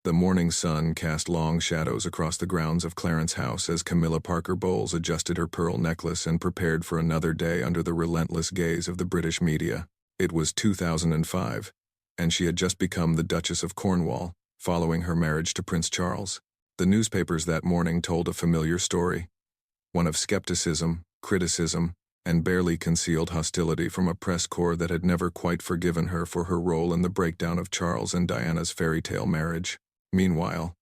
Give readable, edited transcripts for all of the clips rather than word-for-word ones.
The morning sun cast long shadows across the grounds of Clarence House as Camilla Parker Bowles adjusted her pearl necklace and prepared for another day under the relentless gaze of the British media. It was 2005, and she had just become the Duchess of Cornwall, following her marriage to Prince Charles. The newspapers that morning told a familiar story, one of skepticism, criticism, and barely concealed hostility from a press corps that had never quite forgiven her for her role in the breakdown of Charles and Diana's fairy tale marriage. Meanwhile,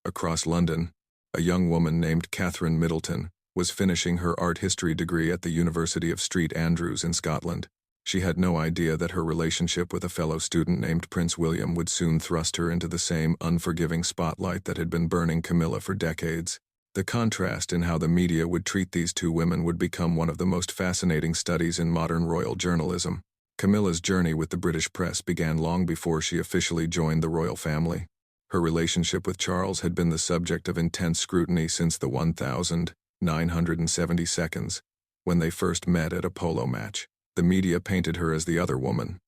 across London, a young woman named Catherine Middleton was finishing her art history degree at the University of St Andrews in Scotland. She had no idea that her relationship with a fellow student named Prince William would soon thrust her into the same unforgiving spotlight that had been burning Camilla for decades. The contrast in how the media would treat these two women would become one of the most fascinating studies in modern royal journalism. Camilla's journey with the British press began long before she officially joined the royal family. Her relationship with Charles had been the subject of intense scrutiny since the 1970 seconds, when they first met at a polo match. The media painted her as the other woman,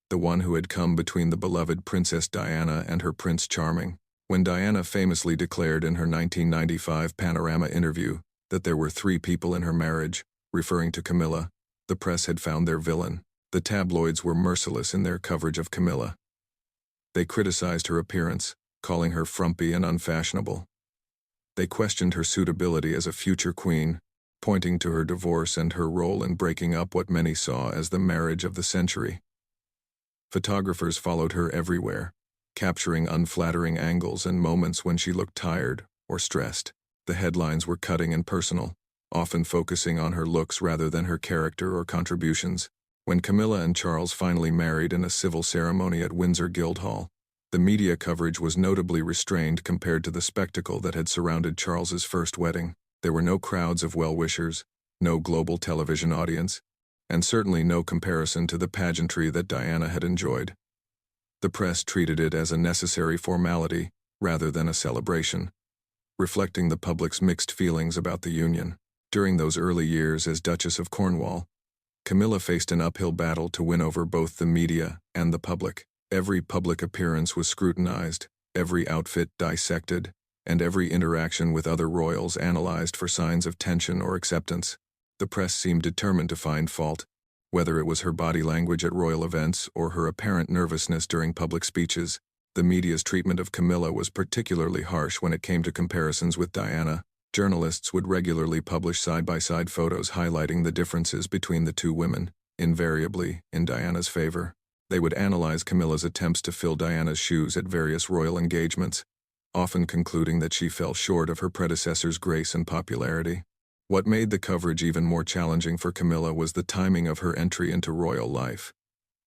the one who had come between the beloved Princess Diana and her Prince Charming. When Diana famously declared in her 1995 Panorama interview that there were 3 people in her marriage, referring to Camilla, the press had found their villain. The tabloids were merciless in their coverage of Camilla. They criticized her appearance, calling her frumpy and unfashionable. They questioned her suitability as a future queen, pointing to her divorce and her role in breaking up what many saw as the marriage of the century. Photographers followed her everywhere, capturing unflattering angles and moments when she looked tired or stressed. The headlines were cutting and personal, often focusing on her looks rather than her character or contributions. When Camilla and Charles finally married in a civil ceremony at Windsor Guildhall, the media coverage was notably restrained compared to the spectacle that had surrounded Charles's first wedding. There were no crowds of well-wishers, no global television audience, and certainly no comparison to the pageantry that Diana had enjoyed. The press treated it as a necessary formality rather than a celebration, reflecting the public's mixed feelings about the union. During those early years as Duchess of Cornwall, Camilla faced an uphill battle to win over both the media and the public. Every public appearance was scrutinized, every outfit dissected, and every interaction with other royals analyzed for signs of tension or acceptance. The press seemed determined to find fault, whether it was her body language at royal events or her apparent nervousness during public speeches. The media's treatment of Camilla was particularly harsh when it came to comparisons with Diana. Journalists would regularly publish side-by-side photos highlighting the differences between the two women, invariably in Diana's favor. They would analyze Camilla's attempts to fill Diana's shoes at various royal engagements, often concluding that she fell short of her predecessor's grace and popularity. What made the coverage even more challenging for Camilla was the timing of her entry into royal life.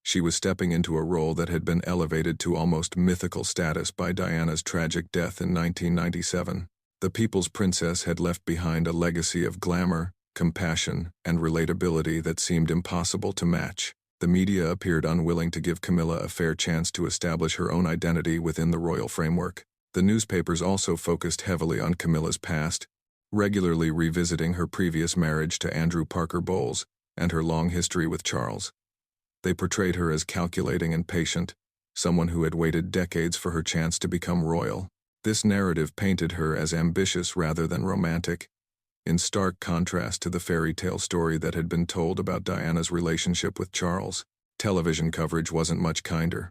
She was stepping into a role that had been elevated to almost mythical status by Diana's tragic death in 1997. The People's Princess had left behind a legacy of glamour, compassion, and relatability that seemed impossible to match. The media appeared unwilling to give Camilla a fair chance to establish her own identity within the royal framework. The newspapers also focused heavily on Camilla's past, regularly revisiting her previous marriage to Andrew Parker Bowles and her long history with Charles. They portrayed her as calculating and patient, someone who had waited decades for her chance to become royal. This narrative painted her as ambitious rather than romantic, in stark contrast to the fairy tale story that had been told about Diana's relationship with Charles. Television coverage wasn't much kinder.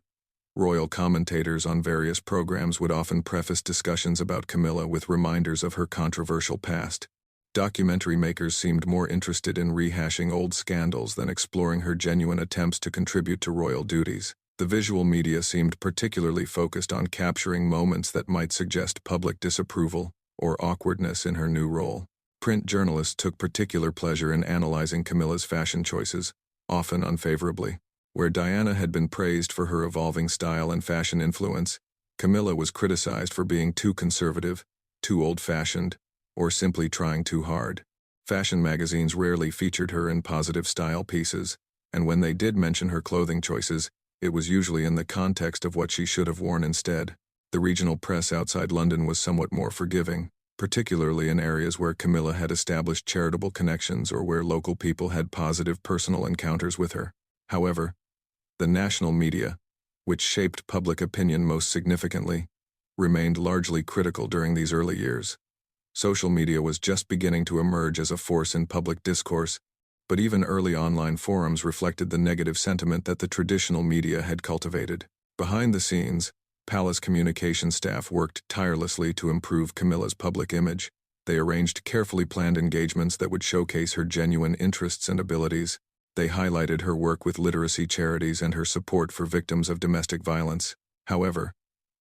Royal commentators on various programs would often preface discussions about Camilla with reminders of her controversial past. Documentary makers seemed more interested in rehashing old scandals than exploring her genuine attempts to contribute to royal duties. The visual media seemed particularly focused on capturing moments that might suggest public disapproval or awkwardness in her new role. Print journalists took particular pleasure in analyzing Camilla's fashion choices, often unfavorably. Where Diana had been praised for her evolving style and fashion influence, Camilla was criticized for being too conservative, too old-fashioned, or simply trying too hard. Fashion magazines rarely featured her in positive style pieces, and when they did mention her clothing choices, it was usually in the context of what she should have worn instead. The regional press outside London was somewhat more forgiving, particularly in areas where Camilla had established charitable connections or where local people had positive personal encounters with her. However, the national media, which shaped public opinion most significantly, remained largely critical during these early years. Social media was just beginning to emerge as a force in public discourse, but even early online forums reflected the negative sentiment that the traditional media had cultivated. Behind the scenes, Palace communication staff worked tirelessly to improve Camilla's public image. They arranged carefully planned engagements that would showcase her genuine interests and abilities. They highlighted her work with literacy charities and her support for victims of domestic violence. However,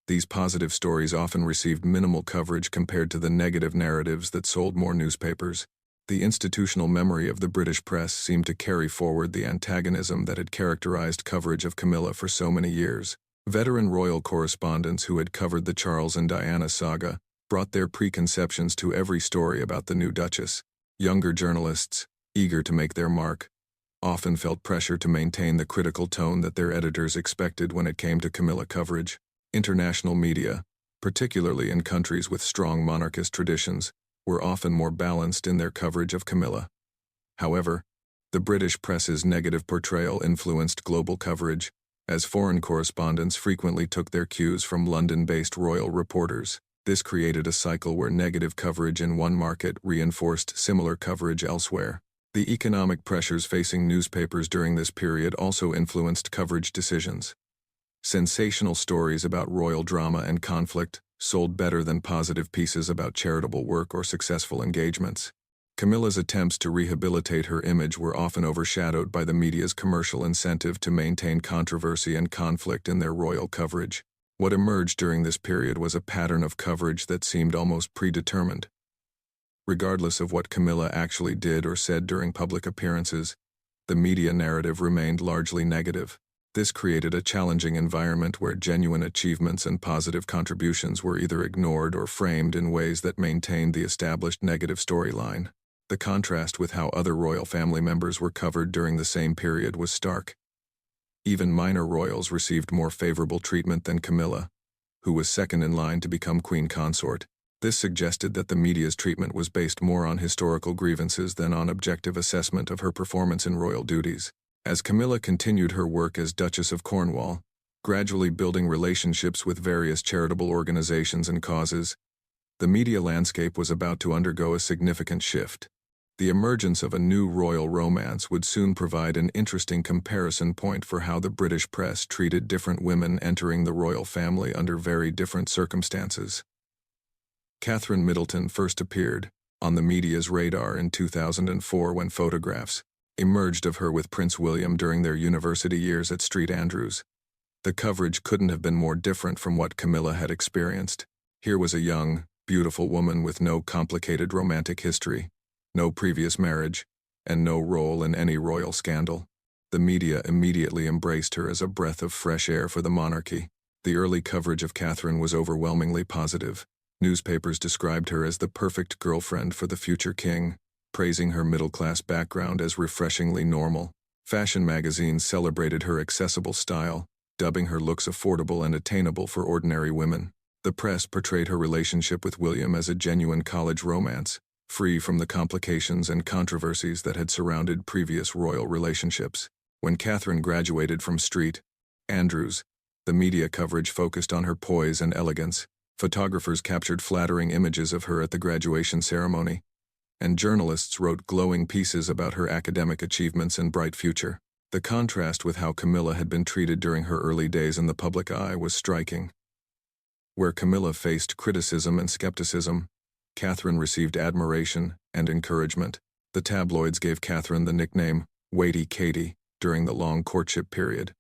these positive stories often received minimal coverage compared to the negative narratives that sold more newspapers. The institutional memory of the British press seemed to carry forward the antagonism that had characterized coverage of Camilla for so many years. Veteran royal correspondents who had covered the Charles and Diana saga brought their preconceptions to every story about the new Duchess. Younger journalists, eager to make their mark, often felt pressure to maintain the critical tone that their editors expected when it came to Camilla coverage. International media, particularly in countries with strong monarchist traditions, were often more balanced in their coverage of Camilla. However, the British press's negative portrayal influenced global coverage, as foreign correspondents frequently took their cues from London-based royal reporters. This created a cycle where negative coverage in one market reinforced similar coverage elsewhere. The economic pressures facing newspapers during this period also influenced coverage decisions. Sensational stories about royal drama and conflict sold better than positive pieces about charitable work or successful engagements. Camilla's attempts to rehabilitate her image were often overshadowed by the media's commercial incentive to maintain controversy and conflict in their royal coverage. What emerged during this period was a pattern of coverage that seemed almost predetermined. Regardless of what Camilla actually did or said during public appearances, the media narrative remained largely negative. This created a challenging environment where genuine achievements and positive contributions were either ignored or framed in ways that maintained the established negative storyline. The contrast with how other royal family members were covered during the same period was stark. Even minor royals received more favorable treatment than Camilla, who was second in line to become queen consort. This suggested that the media's treatment was based more on historical grievances than on objective assessment of her performance in royal duties. As Camilla continued her work as Duchess of Cornwall, gradually building relationships with various charitable organizations and causes, the media landscape was about to undergo a significant shift. The emergence of a new royal romance would soon provide an interesting comparison point for how the British press treated different women entering the royal family under very different circumstances. Catherine Middleton first appeared on the media's radar in 2004 when photographs emerged of her with Prince William during their university years at St Andrews. The coverage couldn't have been more different from what Camilla had experienced. Here was a young, beautiful woman with no complicated romantic history, no previous marriage, and no role in any royal scandal. The media immediately embraced her as a breath of fresh air for the monarchy. The early coverage of Catherine was overwhelmingly positive. Newspapers described her as the perfect girlfriend for the future king, praising her middle-class background as refreshingly normal. Fashion magazines celebrated her accessible style, dubbing her looks affordable and attainable for ordinary women. The press portrayed her relationship with William as a genuine college romance, free from the complications and controversies that had surrounded previous royal relationships. When Catherine graduated from St Andrews, the media coverage focused on her poise and elegance. Photographers captured flattering images of her at the graduation ceremony, and journalists wrote glowing pieces about her academic achievements and bright future. The contrast with how Camilla had been treated during her early days in the public eye was striking. Where Camilla faced criticism and skepticism, Catherine received admiration and encouragement. The tabloids gave Catherine the nickname Weighty Katie during the long courtship period.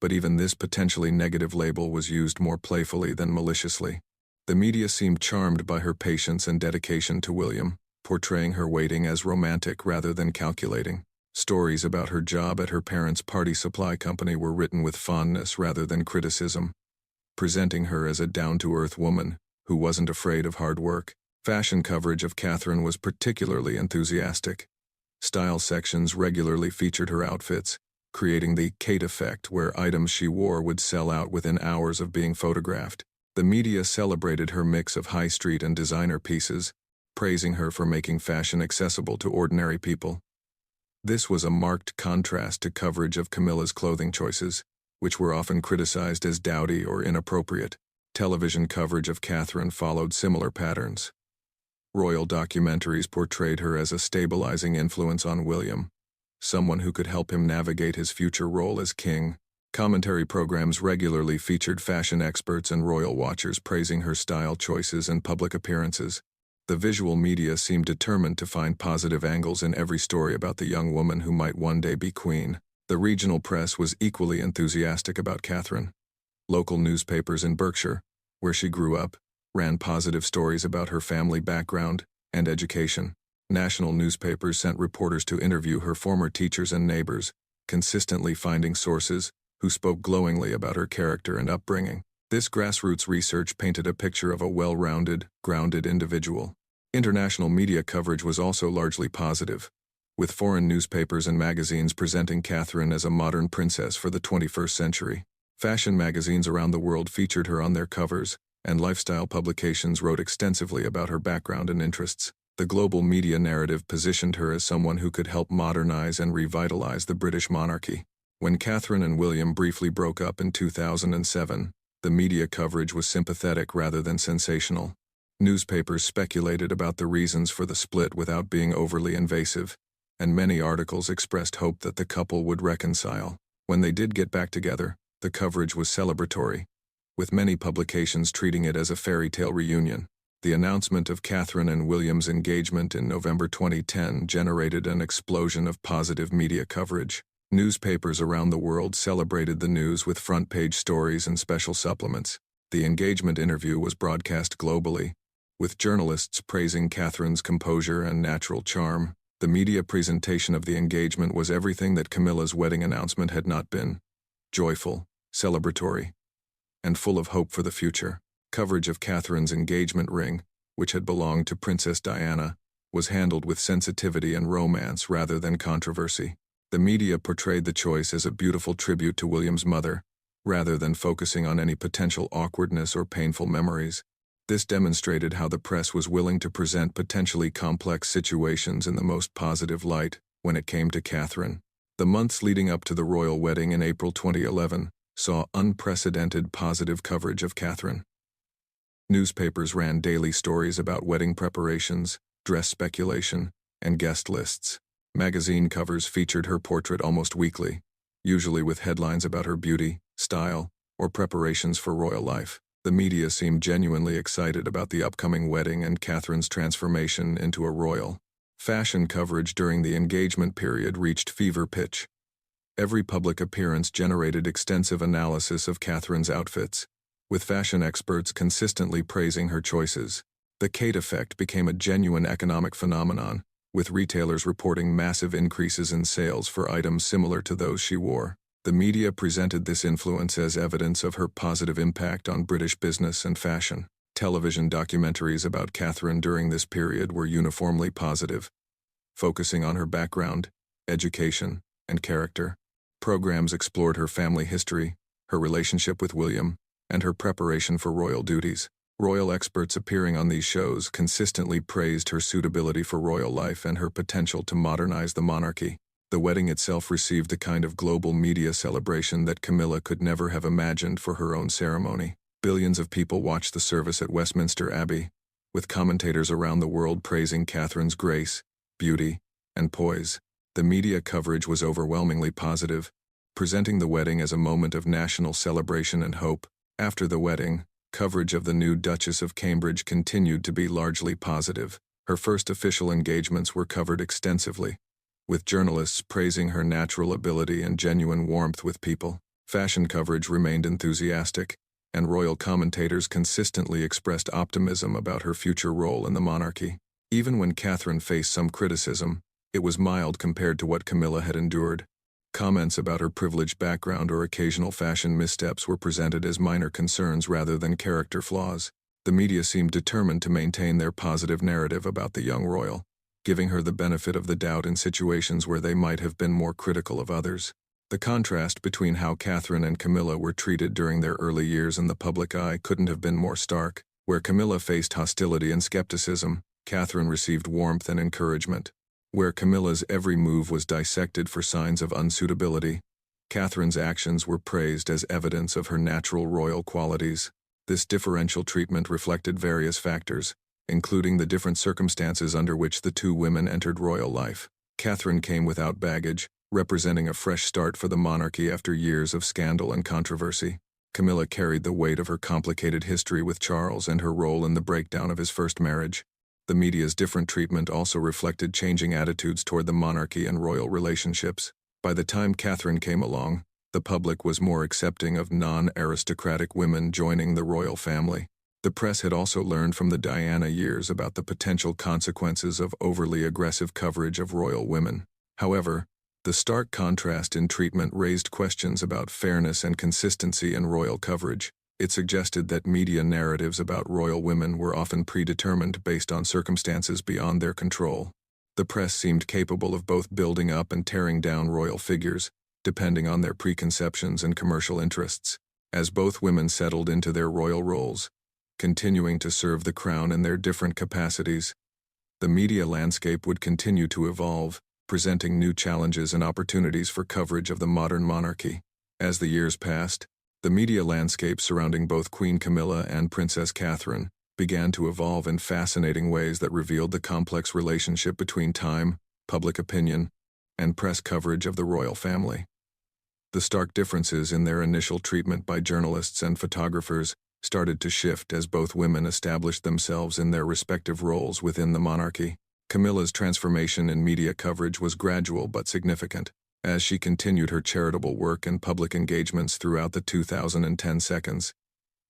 But even this potentially negative label was used more playfully than maliciously. The media seemed charmed by her patience and dedication to William, portraying her waiting as romantic rather than calculating. Stories about her job at her parents' party supply company were written with fondness rather than criticism, presenting her as a down-to-earth woman who wasn't afraid of hard work. Fashion coverage of Catherine was particularly enthusiastic. Style sections regularly featured her outfits, creating the Kate effect where items she wore would sell out within hours of being photographed. The media celebrated her mix of high street and designer pieces, praising her for making fashion accessible to ordinary people. This was a marked contrast to coverage of Camilla's clothing choices, which were often criticized as dowdy or inappropriate. Television coverage of Catherine followed similar patterns. Royal documentaries portrayed her as a stabilizing influence on William, someone who could help him navigate his future role as king. Commentary programs regularly featured fashion experts and royal watchers praising her style choices and public appearances. The visual media seemed determined to find positive angles in every story about the young woman who might one day be queen. The regional press was equally enthusiastic about Catherine. Local newspapers in Berkshire, where she grew up, ran positive stories about her family background and education. National newspapers sent reporters to interview her former teachers and neighbors, consistently finding sources who spoke glowingly about her character and upbringing. This grassroots research painted a picture of a well-rounded, grounded individual. International media coverage was also largely positive, with foreign newspapers and magazines presenting Catherine as a modern princess for the 21st century. Fashion magazines around the world featured her on their covers, and lifestyle publications wrote extensively about her background and interests. The global media narrative positioned her as someone who could help modernize and revitalize the British monarchy. When Catherine and William briefly broke up in 2007, the media coverage was sympathetic rather than sensational. Newspapers speculated about the reasons for the split without being overly invasive, and many articles expressed hope that the couple would reconcile. When they did get back together, the coverage was celebratory, with many publications treating it as a fairy tale reunion. The announcement of Catherine and William's engagement in November 2010 generated an explosion of positive media coverage. Newspapers around the world celebrated the news with front-page stories and special supplements. The engagement interview was broadcast globally, with journalists praising Catherine's composure and natural charm. The media presentation of the engagement was everything that Camilla's wedding announcement had not been: joyful, celebratory, and full of hope for the future. Coverage of Catherine's engagement ring, which had belonged to Princess Diana, was handled with sensitivity and romance rather than controversy. The media portrayed the choice as a beautiful tribute to William's mother, rather than focusing on any potential awkwardness or painful memories. This demonstrated how the press was willing to present potentially complex situations in the most positive light. When it came to Catherine, the months leading up to the royal wedding in April 2011 saw unprecedented positive coverage of Catherine. Newspapers ran daily stories about wedding preparations, dress speculation, and guest lists. Magazine covers featured her portrait almost weekly, usually with headlines about her beauty, style, or preparations for royal life. The media seemed genuinely excited about the upcoming wedding and Catherine's transformation into a royal. Fashion coverage during the engagement period reached fever pitch. Every public appearance generated extensive analysis of Catherine's outfits, with fashion experts consistently praising her choices. The Kate effect became a genuine economic phenomenon, with retailers reporting massive increases in sales for items similar to those she wore. The media presented this influence as evidence of her positive impact on British business and fashion. Television documentaries about Catherine during this period were uniformly positive, focusing on her background, education, and character. Programs explored her family history, her relationship with William, and her preparation for royal duties. Royal experts appearing on these shows consistently praised her suitability for royal life and her potential to modernize the monarchy. The wedding itself received the kind of global media celebration that Camilla could never have imagined for her own ceremony. Billions of people watched the service at Westminster Abbey, with commentators around the world praising Catherine's grace, beauty, and poise. The media coverage was overwhelmingly positive, presenting the wedding as a moment of national celebration and hope. After the wedding, coverage of the new Duchess of Cambridge continued to be largely positive. Her first official engagements were covered extensively, with journalists praising her natural ability and genuine warmth with people. Fashion coverage remained enthusiastic, and royal commentators consistently expressed optimism about her future role in the monarchy. Even when Catherine faced some criticism, it was mild compared to what Camilla had endured. Comments about her privileged background or occasional fashion missteps were presented as minor concerns rather than character flaws. The media seemed determined to maintain their positive narrative about the young royal, giving her the benefit of the doubt in situations where they might have been more critical of others. The contrast between how Catherine and Camilla were treated during their early years in the public eye couldn't have been more stark. Where Camilla faced hostility and skepticism, Catherine received warmth and encouragement. Where Camilla's every move was dissected for signs of unsuitability, Catherine's actions were praised as evidence of her natural royal qualities. This differential treatment reflected various factors, including the different circumstances under which the two women entered royal life. Catherine came without baggage, representing a fresh start for the monarchy after years of scandal and controversy. Camilla carried the weight of her complicated history with Charles and her role in the breakdown of his first marriage. The media's different treatment also reflected changing attitudes toward the monarchy and royal relationships. By the time Catherine came along, the public was more accepting of non-aristocratic women joining the royal family. The press had also learned from the Diana years about the potential consequences of overly aggressive coverage of royal women. However, the stark contrast in treatment raised questions about fairness and consistency in royal coverage. It suggested that media narratives about royal women were often predetermined based on circumstances beyond their control. The press seemed capable of both building up and tearing down royal figures, depending on their preconceptions and commercial interests. As both women settled into their royal roles, continuing to serve the crown in their different capacities, the media landscape would continue to evolve, presenting new challenges and opportunities for coverage of the modern monarchy. As the years passed, the media landscape surrounding both Queen Camilla and Princess Catherine began to evolve in fascinating ways that revealed the complex relationship between time, public opinion, and press coverage of the royal family. The stark differences in their initial treatment by journalists and photographers started to shift as both women established themselves in their respective roles within the monarchy. Camilla's transformation in media coverage was gradual but significant, as she continued her charitable work and public engagements throughout the 2010 seconds.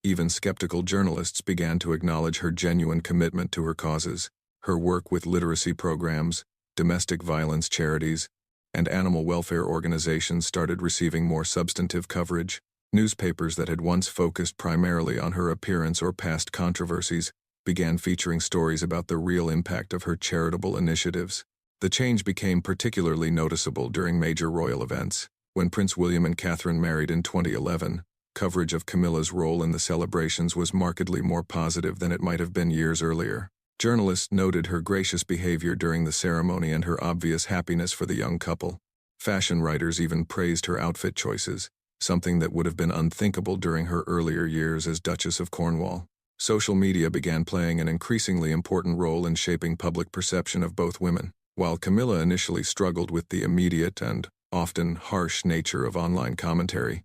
Even skeptical journalists began to acknowledge her genuine commitment to her causes. Her work with literacy programs, domestic violence charities, and animal welfare organizations started receiving more substantive coverage. Newspapers that had once focused primarily on her appearance or past controversies began featuring stories about the real impact of her charitable initiatives. The change became particularly noticeable during major royal events. When Prince William and Catherine married in 2011, coverage of Camilla's role in the celebrations was markedly more positive than it might have been years earlier. Journalists noted her gracious behavior during the ceremony and her obvious happiness for the young couple. Fashion writers even praised her outfit choices, something that would have been unthinkable during her earlier years as Duchess of Cornwall. Social media began playing an increasingly important role in shaping public perception of both women. While Camilla initially struggled with the immediate and often harsh nature of online commentary,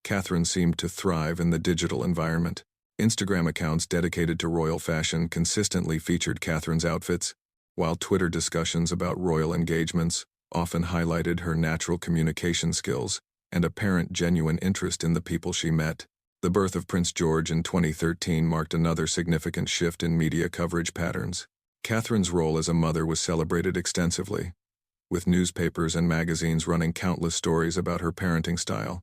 Catherine seemed to thrive in the digital environment. Instagram accounts dedicated to royal fashion consistently featured Catherine's outfits, while Twitter discussions about royal engagements often highlighted her natural communication skills and apparent genuine interest in the people she met. The birth of Prince George in 2013 marked another significant shift in media coverage patterns. Catherine's role as a mother was celebrated extensively, with newspapers and magazines running countless stories about her parenting style,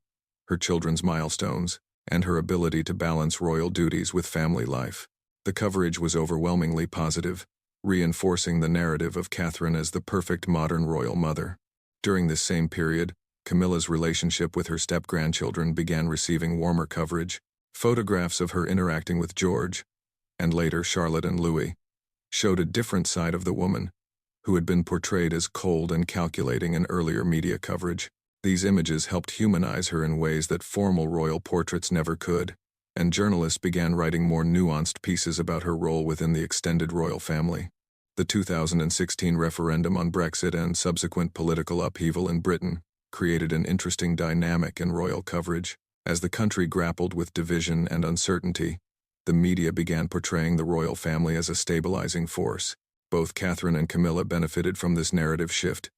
her children's milestones, and her ability to balance royal duties with family life. The coverage was overwhelmingly positive, reinforcing the narrative of Catherine as the perfect modern royal mother. During this same period, Camilla's relationship with her step-grandchildren began receiving warmer coverage. Photographs of her interacting with George, and later Charlotte and Louis, showed a different side of the woman, who had been portrayed as cold and calculating in earlier media coverage. These images helped humanize her in ways that formal royal portraits never could, and journalists began writing more nuanced pieces about her role within the extended royal family. The 2016 referendum on Brexit and subsequent political upheaval in Britain created an interesting dynamic in royal coverage. As the country grappled with division and uncertainty, the media began portraying the royal family as a stabilizing force. Both Catherine and Camilla benefited from this narrative shift,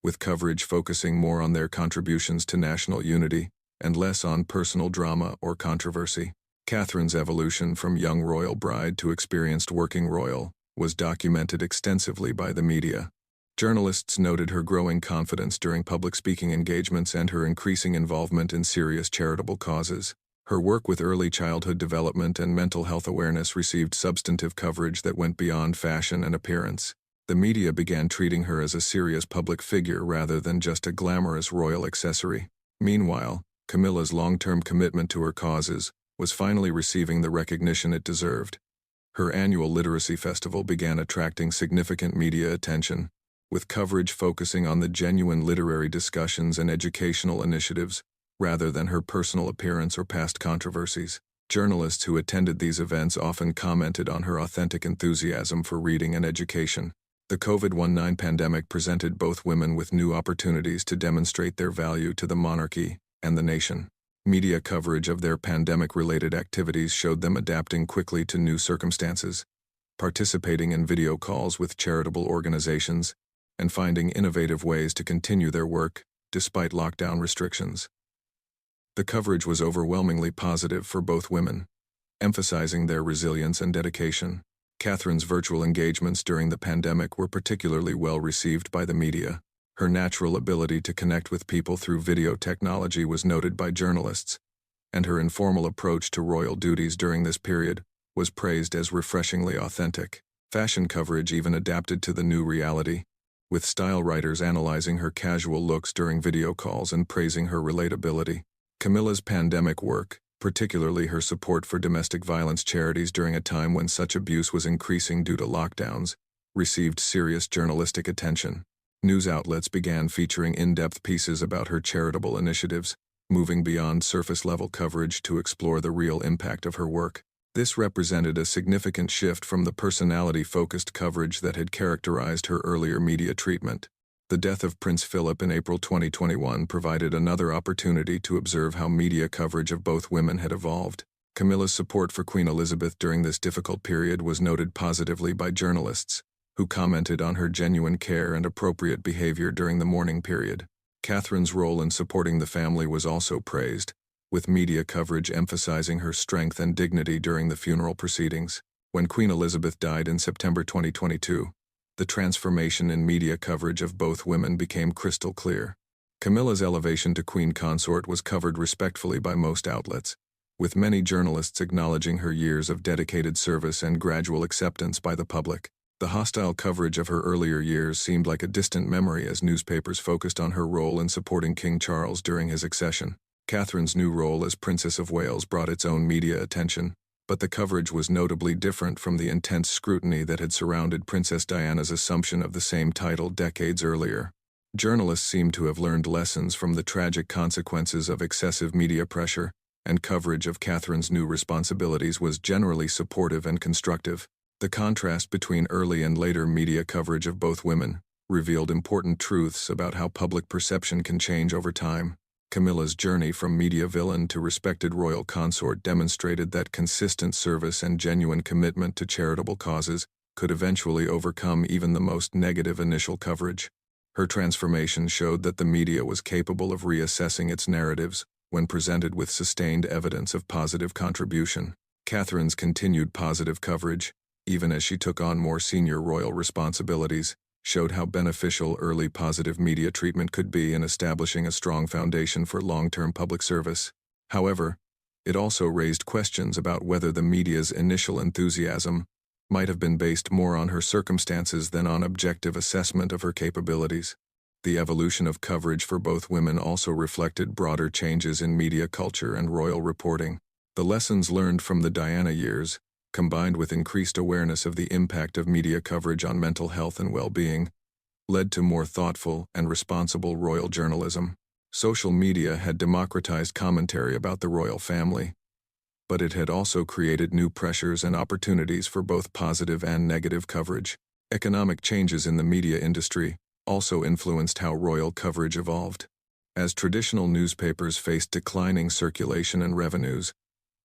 with coverage focusing more on their contributions to national unity and less on personal drama or controversy. Catherine's evolution from young royal bride to experienced working royal was documented extensively by the media. Journalists noted her growing confidence during public speaking engagements and her increasing involvement in serious charitable causes. Her work with early childhood development and mental health awareness received substantive coverage that went beyond fashion and appearance. The media began treating her as a serious public figure rather than just a glamorous royal accessory. Meanwhile, Camilla's long-term commitment to her causes was finally receiving the recognition it deserved. Her annual literacy festival began attracting significant media attention, with coverage focusing on the genuine literary discussions and educational initiatives, rather than her personal appearance or past controversies. Journalists who attended these events often commented on her authentic enthusiasm for reading and education. The COVID-19 pandemic presented both women with new opportunities to demonstrate their value to the monarchy and the nation. Media coverage of their pandemic-related activities showed them adapting quickly to new circumstances, participating in video calls with charitable organizations, and finding innovative ways to continue their work despite lockdown restrictions. The coverage was overwhelmingly positive for both women, emphasizing their resilience and dedication. Catherine's virtual engagements during the pandemic were particularly well received by the media. Her natural ability to connect with people through video technology was noted by journalists, and her informal approach to royal duties during this period was praised as refreshingly authentic. Fashion coverage even adapted to the new reality, with style writers analyzing her casual looks during video calls and praising her relatability. Camilla's pandemic work, particularly her support for domestic violence charities during a time when such abuse was increasing due to lockdowns, received serious journalistic attention. News outlets began featuring in-depth pieces about her charitable initiatives, moving beyond surface-level coverage to explore the real impact of her work. This represented a significant shift from the personality-focused coverage that had characterized her earlier media treatment. The death of Prince Philip in April 2021 provided another opportunity to observe how media coverage of both women had evolved. Camilla's support for Queen Elizabeth during this difficult period was noted positively by journalists, who commented on her genuine care and appropriate behavior during the mourning period. Catherine's role in supporting the family was also praised, with media coverage emphasizing her strength and dignity during the funeral proceedings. When Queen Elizabeth died in September 2022, the transformation in media coverage of both women became crystal clear. Camilla's elevation to Queen Consort was covered respectfully by most outlets, with many journalists acknowledging her years of dedicated service and gradual acceptance by the public. The hostile coverage of her earlier years seemed like a distant memory as newspapers focused on her role in supporting King Charles during his accession. Catherine's new role as Princess of Wales brought its own media attention, but the coverage was notably different from the intense scrutiny that had surrounded Princess Diana's assumption of the same title decades earlier. Journalists seemed to have learned lessons from the tragic consequences of excessive media pressure, and coverage of Catherine's new responsibilities was generally supportive and constructive. The contrast between early and later media coverage of both women revealed important truths about how public perception can change over time. Camilla's journey from media villain to respected royal consort demonstrated that consistent service and genuine commitment to charitable causes could eventually overcome even the most negative initial coverage. Her transformation showed that the media was capable of reassessing its narratives when presented with sustained evidence of positive contribution. Catherine's continued positive coverage, even as she took on more senior royal responsibilities, showed how beneficial early positive media treatment could be in establishing a strong foundation for long-term public service. However, it also raised questions about whether the media's initial enthusiasm might have been based more on her circumstances than on objective assessment of her capabilities. The evolution of coverage for both women also reflected broader changes in media culture and royal reporting. The lessons learned from the Diana years, combined with increased awareness of the impact of media coverage on mental health and well-being, led to more thoughtful and responsible royal journalism. Social media had democratized commentary about the royal family, but it had also created new pressures and opportunities for both positive and negative coverage. Economic changes in the media industry also influenced how royal coverage evolved. As traditional newspapers faced declining circulation and revenues,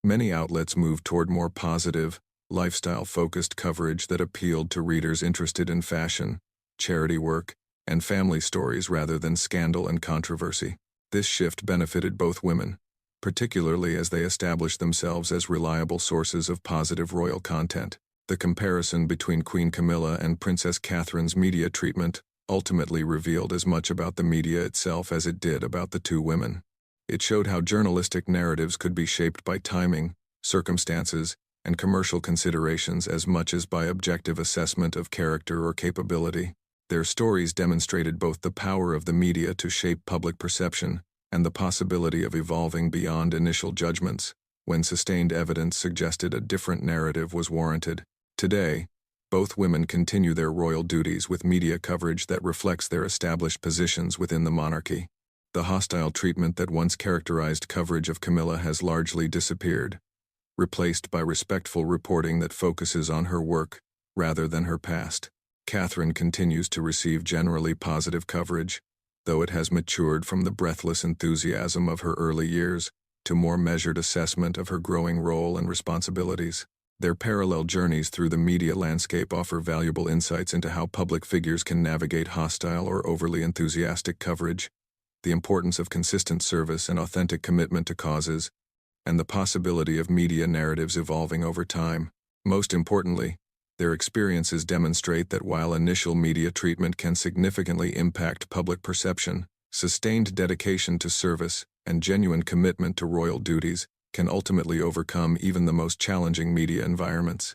many outlets moved toward more positive, lifestyle-focused coverage that appealed to readers interested in fashion, charity work, and family stories rather than scandal and controversy. This shift benefited both women, particularly as they established themselves as reliable sources of positive royal content. The comparison between Queen Camilla and Princess Catherine's media treatment ultimately revealed as much about the media itself as it did about the two women. It showed how journalistic narratives could be shaped by timing, circumstances, and commercial considerations as much as by objective assessment of character or capability. Their stories demonstrated both the power of the media to shape public perception and the possibility of evolving beyond initial judgments, when sustained evidence suggested a different narrative was warranted. Today, both women continue their royal duties with media coverage that reflects their established positions within the monarchy. The hostile treatment that once characterized coverage of Camilla has largely disappeared, replaced by respectful reporting that focuses on her work rather than her past. Catherine continues to receive generally positive coverage, though it has matured from the breathless enthusiasm of her early years to more measured assessment of her growing role and responsibilities. Their parallel journeys through the media landscape offer valuable insights into how public figures can navigate hostile or overly enthusiastic coverage, the importance of consistent service and authentic commitment to causes, and the possibility of media narratives evolving over time. Most importantly, their experiences demonstrate that while initial media treatment can significantly impact public perception, sustained dedication to service and genuine commitment to royal duties can ultimately overcome even the most challenging media environments.